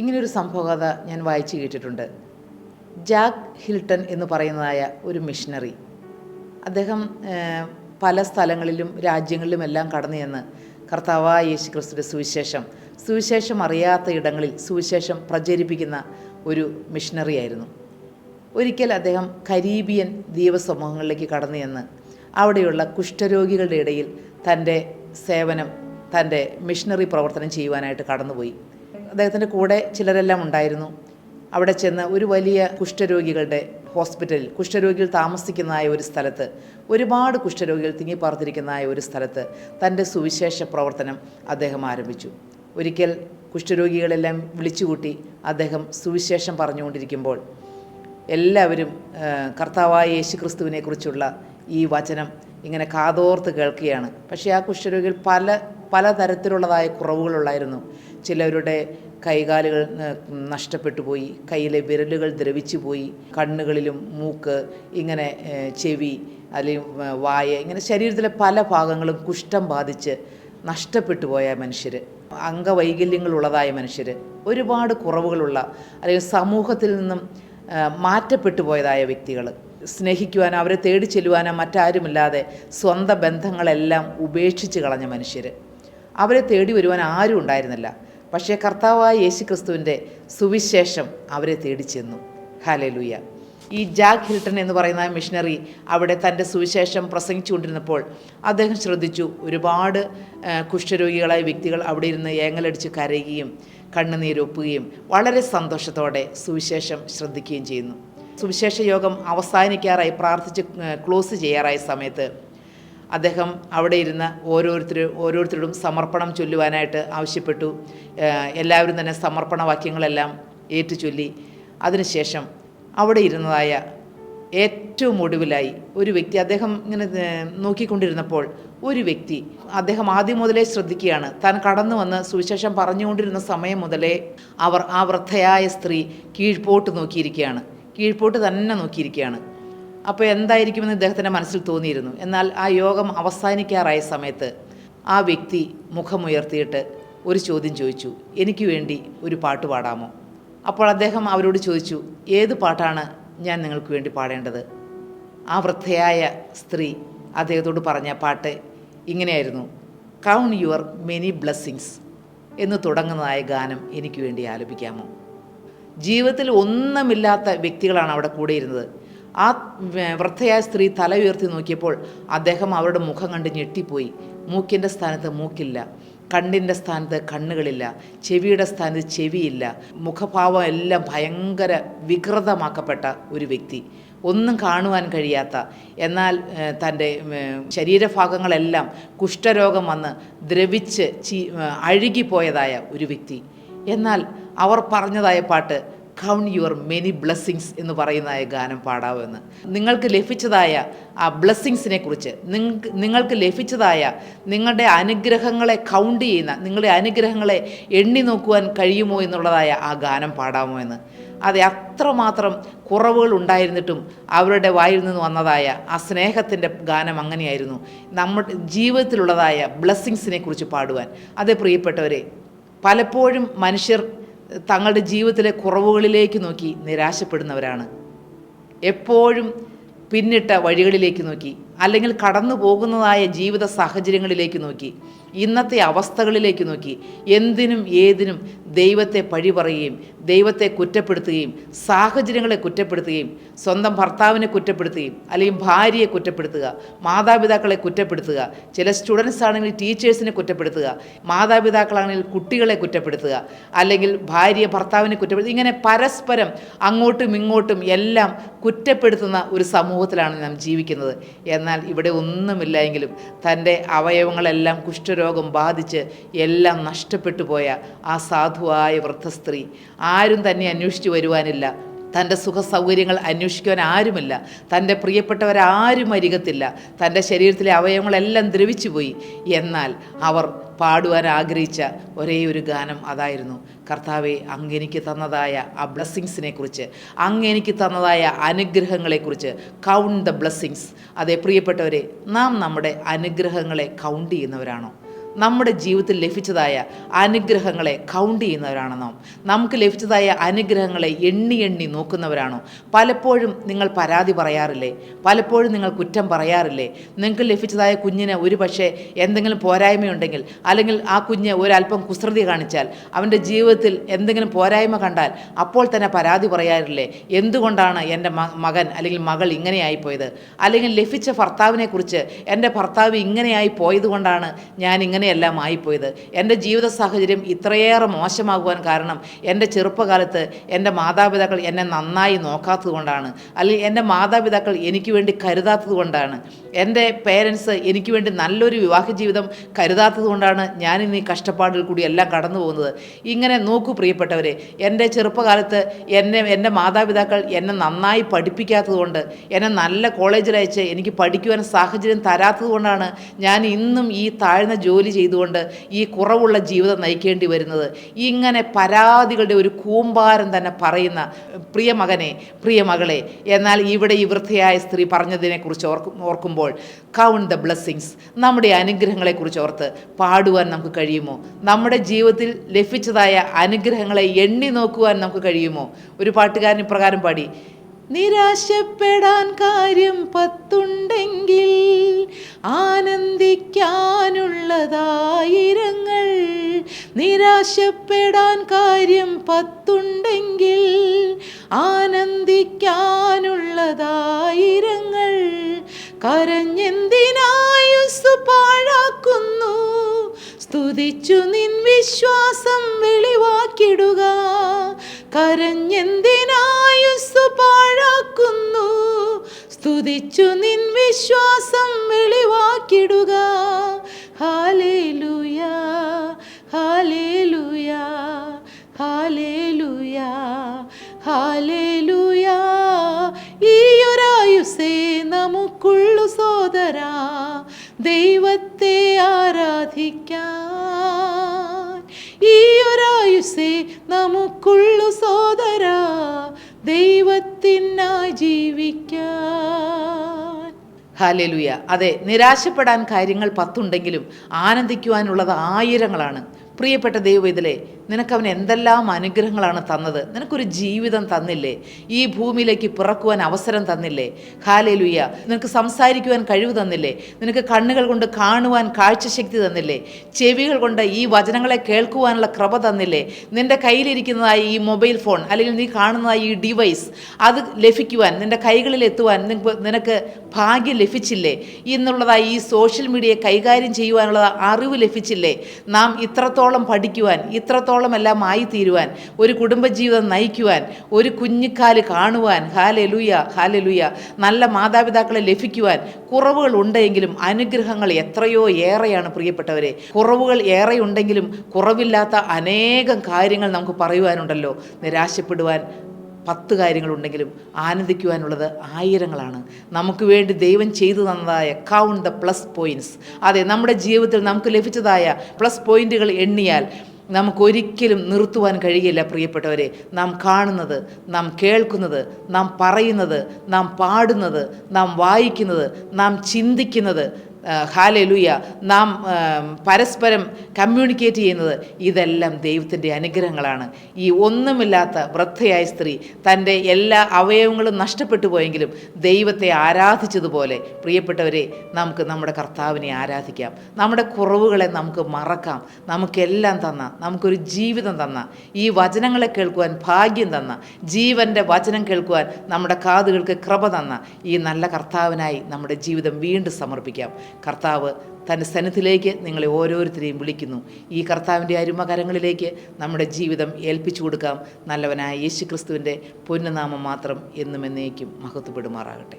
ഇങ്ങനെയൊരു സംഭവകഥ ഞാൻ വായിച്ചു കേട്ടിട്ടുണ്ട്. ജാക്ക് ഹിൽട്ടൺ എന്ന് പറയുന്നതായ ഒരു മിഷണറി, അദ്ദേഹം പല സ്ഥലങ്ങളിലും രാജ്യങ്ങളിലുമെല്ലാം കടന്നു ചെന്ന് കർത്താവായ യേശു ക്രിസ്തുവിൻ്റെ സുവിശേഷം അറിയാത്ത ഇടങ്ങളിൽ സുവിശേഷം പ്രചരിപ്പിക്കുന്ന ഒരു മിഷണറി ആയിരുന്നു. ഒരിക്കൽ അദ്ദേഹം കരീബിയൻ ദ്വീപസമൂഹങ്ങളിലേക്ക് കടന്നു ചെന്ന് അവിടെയുള്ള കുഷ്ഠരോഗികളുടെ ഇടയിൽ തൻ്റെ മിഷണറി പ്രവർത്തനം ചെയ്യുവാനായിട്ട് കടന്നുപോയി. അദ്ദേഹത്തിൻ്റെ കൂടെ ചിലരെല്ലാം ഉണ്ടായിരുന്നു. അവിടെ ചെന്ന് ഒരു വലിയ കുഷ്ഠരോഗികളുടെ ഹോസ്പിറ്റലിൽ, കുഷ്ഠരോഗികൾ താമസിക്കുന്നതായ ഒരു സ്ഥലത്ത്, ഒരുപാട് കുഷ്ഠരോഗികൾ തിങ്ങിപ്പാർത്തിരിക്കുന്നതായ ഒരു സ്ഥലത്ത് തൻ്റെ സുവിശേഷ പ്രവർത്തനം അദ്ദേഹം ആരംഭിച്ചു. ഒരിക്കൽ കുഷ്ഠരോഗികളെല്ലാം വിളിച്ചുകൂട്ടി അദ്ദേഹം സുവിശേഷം പറഞ്ഞുകൊണ്ടിരിക്കുമ്പോൾ എല്ലാവരും കർത്താവായ യേശു ക്രിസ്തുവിനെക്കുറിച്ചുള്ള ഈ വചനം ഇങ്ങനെ കാതോർത്ത് കേൾക്കുകയാണ്. പക്ഷേ ആ കുഷ്ഠരോഗികൾ പല തരത്തിലുള്ളതായ കുറവുകളുള്ളായിരുന്നു. ചിലവരുടെ കൈകാലുകൾ നഷ്ടപ്പെട്ടു പോയി, കയ്യിലെ വിരലുകൾ ദ്രവിച്ചു പോയി, കണ്ണുകളിലും മൂക്ക്, ഇങ്ങനെ ചെവി, അല്ലെങ്കിൽ വായ, ഇങ്ങനെ ശരീരത്തിലെ പല ഭാഗങ്ങളും കുഷ്ഠം ബാധിച്ച് നഷ്ടപ്പെട്ടു പോയ മനുഷ്യർ, അംഗവൈകല്യങ്ങളുള്ളതായ മനുഷ്യർ, ഒരുപാട് കുറവുകളുള്ള അല്ലെങ്കിൽ സമൂഹത്തിൽ നിന്നും മാറ്റപ്പെട്ടു പോയതായ വ്യക്തികൾ, സ്നേഹിക്കുവാനോ അവരെ തേടി ചെല്ലുവാനോ മറ്റാരുമില്ലാതെ സ്വന്തം ബന്ധങ്ങളെല്ലാം ഉപേക്ഷിച്ച് കളഞ്ഞ മനുഷ്യർ, അവരെ തേടി വരുവാൻ ആരും ഉണ്ടായിരുന്നില്ല. പക്ഷേ കർത്താവായ യേശു ക്രിസ്തുവിൻ്റെ സുവിശേഷം അവരെ തേടി ചെന്നു. ഹല്ലേലൂയ. ഈ ജാക്ക് ഹിൽട്ടൺ എന്ന് പറയുന്ന മിഷണറി അവിടെ തൻ്റെ സുവിശേഷം പ്രസംഗിച്ചുകൊണ്ടിരുന്നപ്പോൾ അദ്ദേഹം ശ്രദ്ധിച്ചു, ഒരുപാട് കുഷ്ഠരോഗികളായ വ്യക്തികൾ അവിടെ ഇരുന്ന് ഏങ്ങലടിച്ച് കരയുകയും കണ്ണുനീരൊപ്പുകയും വളരെ സന്തോഷത്തോടെ സുവിശേഷം ശ്രദ്ധിക്കുകയും ചെയ്യുന്നു. സുവിശേഷ യോഗം അവസാനിക്കാറായി, പ്രാർത്ഥിച്ച് ക്ലോസ് ചെയ്യാറായ സമയത്ത് അദ്ദേഹം അവിടെ ഇരുന്ന ഓരോരുത്തരോടും സമർപ്പണം ചൊല്ലുവാനായിട്ട് ആവശ്യപ്പെട്ടു. എല്ലാവരും തന്നെ സമർപ്പണ വാക്യങ്ങളെല്ലാം ഏറ്റു ചൊല്ലി. അതിനുശേഷം അവിടെ ഇരുന്നതായ ഏറ്റവും ഒടുവിലായി ഒരു വ്യക്തി, അദ്ദേഹം ഇങ്ങനെ നോക്കിക്കൊണ്ടിരുന്നപ്പോൾ ഒരു വ്യക്തി, അദ്ദേഹം ആദ്യം മുതലേ ശ്രദ്ധിക്കുകയാണ്. താൻ കടന്നു വന്ന് സുവിശേഷം പറഞ്ഞുകൊണ്ടിരുന്ന സമയം മുതലേ ആ വൃദ്ധയായ സ്ത്രീ കീഴ്പോട്ട് തന്നെ നോക്കിയിരിക്കുകയാണ്. അപ്പോൾ എന്തായിരിക്കുമെന്ന് ഇദ്ദേഹത്തിൻ്റെ മനസ്സിൽ തോന്നിയിരുന്നു. എന്നാൽ ആ യോഗം അവസാനിക്കാറായ സമയത്ത് ആ വ്യക്തി മുഖമുയർത്തിയിട്ട് ഒരു ചോദ്യം ചോദിച്ചു, എനിക്ക് വേണ്ടി ഒരു പാട്ട് പാടാമോ? അപ്പോൾ അദ്ദേഹം അവരോട് ചോദിച്ചു, ഏത് പാട്ടാണ് ഞാൻ നിങ്ങൾക്ക് വേണ്ടി പാടേണ്ടത്? ആ വൃദ്ധയായ സ്ത്രീ അദ്ദേഹത്തോട് പറഞ്ഞ പാട്ട് ഇങ്ങനെയായിരുന്നു, കൗണ്ട് യുവർ മെനി ബ്ലെസ്സിങ്സ് എന്ന് തുടങ്ങുന്നതായ ഗാനം എനിക്ക് വേണ്ടി ആലപിക്കാമോ? ജീവിതത്തിൽ ഒന്നുമില്ലാത്ത വ്യക്തികളാണ് അവിടെ കൂടെയിരുന്നത്. ആ വൃദ്ധയായ സ്ത്രീ തല ഉയർത്തി നോക്കിയപ്പോൾ അദ്ദേഹം അവരുടെ മുഖം കണ്ട് ഞെട്ടിപ്പോയി. മൂക്കിൻ്റെ സ്ഥാനത്ത് മൂക്കില്ല, കണ്ണിൻ്റെ സ്ഥാനത്ത് കണ്ണുകളില്ല, ചെവിയുടെ സ്ഥാനത്ത് ചെവിയില്ല, മുഖഭാവം എല്ലാം ഭയങ്കര വികൃതമാക്കപ്പെട്ട ഒരു വ്യക്തി, ഒന്നും കാണുവാൻ കഴിയാത്ത, എന്നാൽ തൻ്റെ ശരീരഭാഗങ്ങളെല്ലാം കുഷ്ഠരോഗം വന്ന് ദ്രവിച്ച് അഴുകിപ്പോയതായ ഒരു വ്യക്തി. എന്നാൽ അവർ പറഞ്ഞതായ പാട്ട് കൗണ്ട് യുവർ മെനി ബ്ലെസ്സിങ്സ് എന്ന് പറയുന്നതായ ഗാനം പാടാവുമെന്ന്. നിങ്ങൾക്ക് ലഭിച്ചതായ ആ ബ്ലെസ്സിങ്സിനെ കുറിച്ച്, നിങ്ങൾക്ക് ലഭിച്ചതായ നിങ്ങളുടെ അനുഗ്രഹങ്ങളെ കൗണ്ട് ചെയ്യുന്ന, നിങ്ങളുടെ അനുഗ്രഹങ്ങളെ എണ്ണി നോക്കുവാൻ കഴിയുമോ എന്നുള്ളതായ ആ ഗാനം പാടാമോ എന്ന്. അതെ, അത്രമാത്രം കുറവുകൾ ഉണ്ടായിരുന്നിട്ടും അവരുടെ വായിൽ നിന്ന് വന്നതായ ആ സ്നേഹത്തിൻ്റെ ഗാനം അങ്ങനെയായിരുന്നു. നമ്മുടെ ജീവിതത്തിലുള്ളതായ ബ്ലെസ്സിങ്സിനെ കുറിച്ച് പാടുവാൻ. അതേ പ്രിയപ്പെട്ടവരെ, പലപ്പോഴും മനുഷ്യർ തങ്ങളുടെ ജീവിതത്തിലെ കുറവുകളിലേക്ക് നോക്കി നിരാശപ്പെടുന്നവരാണ്. എപ്പോഴും പിന്നിട്ട വഴികളിലേക്ക് നോക്കി, അല്ലെങ്കിൽ കടന്നു പോകുന്നതായ ജീവിത സാഹചര്യങ്ങളിലേക്ക് നോക്കി, ഇന്നത്തെ അവസ്ഥകളിലേക്ക് നോക്കി എന്തിനും ഏതിനും ദൈവത്തെ പഴി പറയുകയും ദൈവത്തെ കുറ്റപ്പെടുത്തുകയും സാഹചര്യങ്ങളെ കുറ്റപ്പെടുത്തുകയും സ്വന്തം ഭർത്താവിനെ കുറ്റപ്പെടുത്തുകയും അല്ലെങ്കിൽ ഭാര്യയെ കുറ്റപ്പെടുത്തുക, മാതാപിതാക്കളെ കുറ്റപ്പെടുത്തുക, ചില സ്റ്റുഡൻസ് ആണെങ്കിൽ ടീച്ചേഴ്സിനെ കുറ്റപ്പെടുത്തുക, മാതാപിതാക്കളാണെങ്കിൽ കുട്ടികളെ കുറ്റപ്പെടുത്തുക, അല്ലെങ്കിൽ ഭാര്യ ഭർത്താവിനെ കുറ്റപ്പെടുത്തുക, ഇങ്ങനെ പരസ്പരം അങ്ങോട്ടും ഇങ്ങോട്ടും എല്ലാം കുറ്റപ്പെടുത്തുന്ന ഒരു സമൂഹത്തിലാണ് നാം ജീവിക്കുന്നത്. എന്നാൽ ഇവിടെ ഒന്നുമില്ല എങ്കിലും തൻ്റെ അവയവങ്ങളെല്ലാം കുഷ്ഠരോഗം ബാധിച്ച് എല്ലാം നഷ്ടപ്പെട്ടു പോയ ആ സാധുവായ വൃദ്ധസ്ത്രീ, ആരും തന്നെ അന്വേഷിച്ചു വരുവാനില്ല, തൻ്റെ സുഖ സൗകര്യങ്ങൾ അന്വേഷിക്കുവാൻ ആരുമില്ല, തൻ്റെ പ്രിയപ്പെട്ടവരാരും അരികത്തില്ല, തൻ്റെ ശരീരത്തിലെ അവയവങ്ങളെല്ലാം ദ്രവിച്ചു പോയി. എന്നാൽ അവർ പാടുവാൻ ആഗ്രഹിച്ച ഒരേ ഒരു ഗാനം അതായിരുന്നു, കർത്താവെ, അങ്ങെനിക്ക് തന്നതായ ആ ബ്ലെസ്സിങ്സിനെ കുറിച്ച്, അങ്ങെനിക്ക് തന്നതായ അനുഗ്രഹങ്ങളെക്കുറിച്ച്. Count the blessings. അതേ പ്രിയപ്പെട്ടവരെ, നാം നമ്മുടെ അനുഗ്രഹങ്ങളെ കൗണ്ട് ചെയ്യുന്നവരാണോ? നമ്മുടെ ജീവിതത്തിൽ ലഭിച്ചതായ അനുഗ്രഹങ്ങളെ കൗണ്ട് ചെയ്യുന്നവരാണോ നാം? നമുക്ക് ലഭിച്ചതായ അനുഗ്രഹങ്ങളെ എണ്ണി എണ്ണി നോക്കുന്നവരാണോ? പലപ്പോഴും നിങ്ങൾ പരാതി പറയാറില്ലേ? പലപ്പോഴും നിങ്ങൾ കുറ്റം പറയാറില്ലേ? നിങ്ങൾക്ക് ലഭിച്ചതായ കുഞ്ഞിന് ഒരു പക്ഷേ എന്തെങ്കിലും പോരായ്മയുണ്ടെങ്കിൽ, അല്ലെങ്കിൽ ആ കുഞ്ഞ് ഒരല്പം കുസൃതി കാണിച്ചാൽ, അവൻ്റെ ജീവിതത്തിൽ എന്തെങ്കിലും പോരായ്മ കണ്ടാൽ അപ്പോൾ തന്നെ പരാതി പറയാറില്ലേ? എന്തുകൊണ്ടാണ് എൻ്റെ മകൻ അല്ലെങ്കിൽ മകൾ ഇങ്ങനെയായിപ്പോയത്? അല്ലെങ്കിൽ ലഭിച്ച ഭർത്താവിനെക്കുറിച്ച്, എൻ്റെ ഭർത്താവ് ഇങ്ങനെയായി പോയതുകൊണ്ടാണ് ഞാൻ ഇങ്ങനെയെല്ലാം ആയിപ്പോയത്, എൻ്റെ ജീവിത സാഹചര്യം ഇത്രയേറെ മോശമാകുവാൻ കാരണം എൻ്റെ ചെറുപ്പകാലത്ത് എൻ്റെ മാതാപിതാക്കൾ എന്നെ നന്നായി നോക്കാത്തത് കൊണ്ടാണ്, അല്ലെങ്കിൽ എൻ്റെ മാതാപിതാക്കൾ എനിക്ക് വേണ്ടി കരുതാത്തത് കൊണ്ടാണ്, എൻ്റെ പേരൻസ് എനിക്ക് വേണ്ടി നല്ലൊരു വിവാഹ ജീവിതം കരുതാത്തത് കൊണ്ടാണ് ഞാനിന്ന് ഈ കഷ്ടപ്പാടിൽ കൂടി എല്ലാം കടന്നു പോകുന്നത്. ഇങ്ങനെ നോക്കൂ പ്രിയപ്പെട്ടവരെ, എൻ്റെ ചെറുപ്പകാലത്ത് എൻ്റെ മാതാപിതാക്കൾ എന്നെ നന്നായി പഠിപ്പിക്കാത്തത് കൊണ്ട്, എന്നെ നല്ല കോളേജിൽ അയച്ച് എനിക്ക് പഠിക്കുവാൻ സാഹചര്യം തരാത്തത് കൊണ്ടാണ് ഞാൻ ഇന്നും ഈ താഴ്ന്ന ജോലി ചെയ്തുകൊണ്ട് ഈ കുറവുള്ള ജീവിതം നയിക്കേണ്ടി വരുന്നത്. ഇങ്ങനെ പരാതികളുടെ ഒരു കൂമ്പാരം തന്നെ പറയുന്ന പ്രിയ മകനെ, പ്രിയ മകളെ, എന്നാൽ ഇവിടെ ഈ വൃദ്ധയായ സ്ത്രീ പറഞ്ഞതിനെക്കുറിച്ച് ഓർക്കുമ്പോൾ കൗണ്ട് ദ ബ്ലെസ്സിങ്സ്, നമ്മുടെ അനുഗ്രഹങ്ങളെക്കുറിച്ച് ഓർത്ത് പാടുവാൻ നമുക്ക് കഴിയുമോ? നമ്മുടെ ജീവിതത്തിൽ ലഭിച്ചതായ അനുഗ്രഹങ്ങളെ എണ്ണി നോക്കുവാൻ നമുക്ക് കഴിയുമോ? ഒരു പാട്ടുകാരൻ ഇപ്രകാരം പാടി: നിരാശപ്പെടാൻ കാര്യം 10 ആനന്ദിക്കാനുള്ളതായിരങ്ങൾ. നിരാശപ്പെടാൻ കാര്യം 10 ആനന്ദിക്കാനുള്ളതായിരങ്ങൾ. കരഞ്ഞെന്തിനായുസ്സു പാഴാക്കുന്നു, സ്തുതിച്ചു നിൻ വിശ്വാസം വെളിവാക്കിടുക. കരഞ്ഞെന്തിനായുസ്സു പാഴാക്കുന്നു, സ്തുതിച്ചു നിൻ വിശ്വാസം വെളിവാക്കിടുക. Hallelujah, hallelujah, hallelujah, hallelujah. ഈയൊരായുസ്സേ നമുക്കുള്ളു സോദരാ, ദൈവത്തെ ആരാധിക്കാൻ. ഈയൊരായുസ്സേ നമുക്കുള്ളു സോദരാ, ദൈവത്തിനായി ജീവിക്കാൻ. ഹല്ലേലൂയ. അതെ, നിരാശപ്പെടാൻ കാര്യങ്ങൾ 10 ആനന്ദിക്കുവാനുള്ളത് 1000 പ്രിയപ്പെട്ട ദൈവവേദലേ, നിനക്കവൻ എന്തെല്ലാം അനുഗ്രഹങ്ങളാണ് തന്നത്. നിനക്കൊരു ജീവിതം തന്നില്ലേ? ഈ ഭൂമിയിലേക്ക് പിറക്കുവാൻ അവസരം തന്നില്ലേ? ഹല്ലേലൂയ. നിനക്ക് സംസാരിക്കുവാൻ കഴിവ് തന്നില്ലേ? നിനക്ക് കണ്ണുകൾ കൊണ്ട് കാണുവാൻ കാഴ്ചശക്തി തന്നില്ലേ? ചെവികൾ കൊണ്ട് ഈ വചനങ്ങളെ കേൾക്കുവാനുള്ള കൃപ തന്നില്ലേ? നിൻ്റെ കയ്യിലിരിക്കുന്നതായി ഈ മൊബൈൽ ഫോൺ, അല്ലെങ്കിൽ നീ കാണുന്നതായി ഈ ഡിവൈസ്, അത് ലഭിക്കുവാൻ, നിൻ്റെ കൈകളിൽ എത്തുവാൻ നിനക്ക് ഭാഗ്യം ലഭിച്ചില്ലേ? എന്നുള്ളതായി ഈ സോഷ്യൽ മീഡിയയെ കൈകാര്യം ചെയ്യുവാനുള്ള അറിവ് ലഭിച്ചില്ലേ? നാം ഇത്രത്തോളം പഠിക്കുവാൻ, ഇത്രത്തോളം എല്ലാം ആയിത്തീരുവാൻ, ഒരു കുടുംബജീവിതം നയിക്കുവാൻ, ഒരു കുഞ്ഞിക്കാല് കാണുവാൻ, ഹല്ലേലൂയ, ഹല്ലേലൂയ, നല്ല മാതാപിതാക്കളെ ലഭിക്കുവാൻ കുറവുകൾ ഉണ്ടെങ്കിലും അനുഗ്രഹങ്ങൾ എത്രയോ ഏറെയാണ് പ്രിയപ്പെട്ടവരെ. കുറവുകൾ ഏറെയുണ്ടെങ്കിലും കുറവില്ലാത്ത അനേകം കാര്യങ്ങൾ നമുക്ക് പറയുവാനുണ്ടല്ലോ. നിരാശപ്പെടുവാൻ 10 കാര്യങ്ങളുണ്ടെങ്കിലും ആനന്ദിക്കുവാനുള്ളത് 1000 നമുക്ക് വേണ്ടി ദൈവം ചെയ്തു തന്നതായ കൗണ്ട് ദ പ്ലസ് പോയിൻറ്റ്സ്. അതെ, നമ്മുടെ ജീവിതത്തിൽ നമുക്ക് ലഭിച്ചതായ പ്ലസ് പോയിൻറ്റുകൾ എണ്ണിയാൽ നമുക്കൊരിക്കലും നിർത്തുവാൻ കഴിയില്ല പ്രിയപ്പെട്ടവരെ. നാം കാണുന്നത്, നാം കേൾക്കുന്നത്, നാം പറയുന്നത്, നാം പാടുന്നത്, നാം വായിക്കുന്നത്, നാം ചിന്തിക്കുന്നത്, ഹല്ലേലൂയ, നാം പരസ്പരം കമ്മ്യൂണിക്കേറ്റ് ചെയ്യുന്നത്, ഇതെല്ലാം ദൈവത്തിൻ്റെ അനുഗ്രഹങ്ങളാണ്. ഈ ഒന്നുമില്ലാത്ത വൃദ്ധയായ സ്ത്രീ തൻ്റെ എല്ലാ അവയവങ്ങളും നഷ്ടപ്പെട്ടു പോയെങ്കിലും ദൈവത്തെ ആരാധിച്ചതുപോലെ പ്രിയപ്പെട്ടവരെ നമുക്ക് നമ്മുടെ കർത്താവിനെ ആരാധിക്കാം. നമ്മുടെ കുറവുകളെ നമുക്ക് മറക്കാം. നമുക്കെല്ലാം തന്ന, നമുക്കൊരു ജീവിതം തന്ന, ഈ വചനങ്ങളെ കേൾക്കുവാൻ ഭാഗ്യം തന്ന, ജീവൻ്റെ വചനം കേൾക്കുവാൻ നമ്മുടെ കാതുകൾക്ക് കൃപ തന്ന ഈ നല്ല കർത്താവിനായി നമ്മുടെ ജീവിതം വീണ്ടും സമർപ്പിക്കാം. കർത്താവ് തൻ്റെ സന്നിധിയിലേക്ക് നിങ്ങളെ ഓരോരുത്തരെയും വിളിക്കുന്നു. ഈ കർത്താവിൻ്റെ അരുമകരങ്ങളിലേക്ക് നമ്മുടെ ജീവിതം ഏൽപ്പിച്ചു കൊടുക്കാം. നല്ലവനായ യേശു ക്രിസ്തുവിൻ്റെ പൊന്നുനാമം മാത്രം എന്നും എന്നേക്കും മഹത്വപ്പെടുമാറാകട്ടെ.